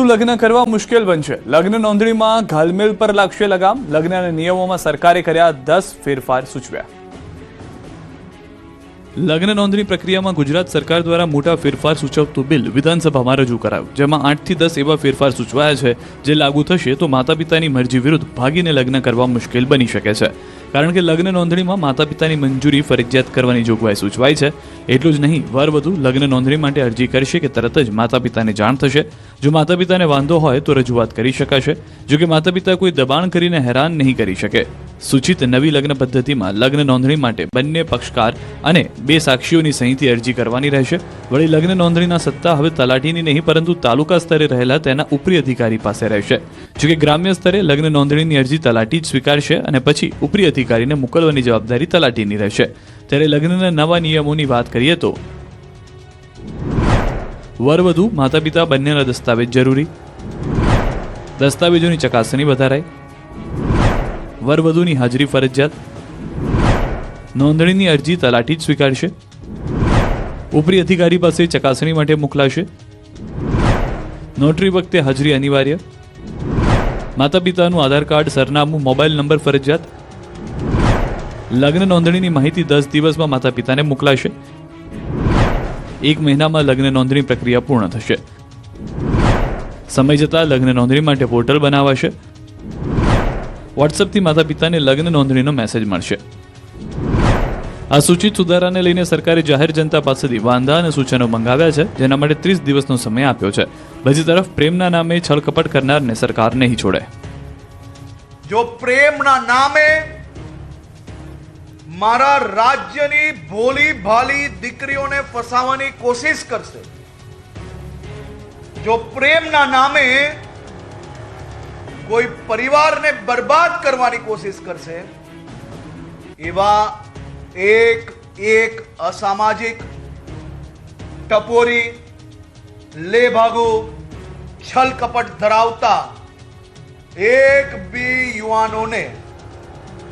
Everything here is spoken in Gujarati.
વધુ લગ્ન કરવા મુશ્કેલ બનશે. લગ્ન નોંધણીમાં ઘાલમેલ પર લાગશે લગામ. લગ્નના નિયમોમાં સરકારે કર્યા 10 ફેરફાર સૂચવ્યા. લગ્ન નોંધણી પ્રક્રિયામાં ગુજરાત સરકાર દ્વારા મોટા ફેરફાર સૂચવતું બિલ વિધાનસભામાં રજૂ કરાયું, જેમાં 8 થી 10 એવા ફેરફાર સૂચવાયા છે જે લાગુ થશે તો માતા પિતાની મરજી વિરુદ્ધ ભાગીને લગ્ન કરવા મુશ્કેલ બની શકે છે. કારણ કે લગ્ન નોંધણીમાં માતા પિતાની મંજૂરી ફરજિયાત કરવાની જોગવાઈ સૂચવાઈ છે. એટલું જ નહીં, વર વધુ લગ્ન નોંધણી માટે અરજી કરશે કે તરત જ માતા પિતાને જાણ થશે. જો માતા પિતાને વાંધો હોય તો રજૂઆત કરી શકાશે. જો કે માતા પિતા કોઈ દબાણ કરીને હેરાન નહીં કરી શકે. સૂચિત નવી લગ્ન પદ્ધતિમાં લગ્ન નોંધણી માટે બંને પક્ષકાર અને 2 સાક્ષીઓની સહીથી અરજી કરવાની રહેશે. વળી લગ્ન નોંધણીના સત્તા હવે તલાટીની નહીં પરંતુ તાલુકા સ્તરે રહેલા તેના ઉપરી અધિકારી પાસે રહેશે. જો કે ગ્રામ્ય સ્તરે લગ્ન નોંધણીની અરજી તલાટી જ સ્વીકારશે અને પછી ઉપરી અધિકારીને મોકલવાની જવાબદારી તલાટીની રહેશે. ત્યારે લગ્નના નવા નિયમોની વાત કરીએ તો વરવધુ માતા પિતા બંનેના દસ્તાવેજ જરૂરી. દસ્તાવેજોની ચકાસણી વધારાઈ. વરવધુની હાજરી ફરજિયાત. નોંધણીની અરજી તલાટી જ સ્વીકારશે. ઉપરી અધિકારી પાસે ચકાસણી માટે મોકલાશે. નોટરી વખતે હાજરી અનિવાર્ય. માતા પિતાનું આધાર કાર્ડ, સરનામું, મોબાઈલ નંબર ફરજિયાત. લગ્ન નોંધણીની માહિતી 10 દિવસમાં માતા પિતાને મોકલાશે. 1 મહિનામાં લગ્ન નોંધણી પ્રક્રિયા પૂર્ણ થશે. સમય જતાં લગ્ન નોંધણી માટે પોર્ટલ બનાવાશે. વોટ્સએપથી માતા પિતાને લગ્ન નોંધણીનો મેસેજ મળશે. આ સૂચિત સુધારાને લઈને સરકારે જાહેર જનતા પાસેથી વાંધા અને સૂચનો મંગાવ્યા છે, જેના માટે 30 દિવસનો સમય આપ્યો છે. બીજી તરફ પ્રેમના નામે છળકપટ કરનારને સરકાર નહીં છોડે. જો પ્રેમના નામે મારા રાજ્યની ભોલી ભાલી દીકરીઓને ફસાવવાની કોશિશ કરશે, જો પ્રેમના નામે કોઈ પરિવારને બરબાદ કરવાની કોશિશ કરશે, એવા એક અસામાજિક, ટપોરી, લેભાગુ, છલ કપટ ધરાવતા એક બી યુવાનોને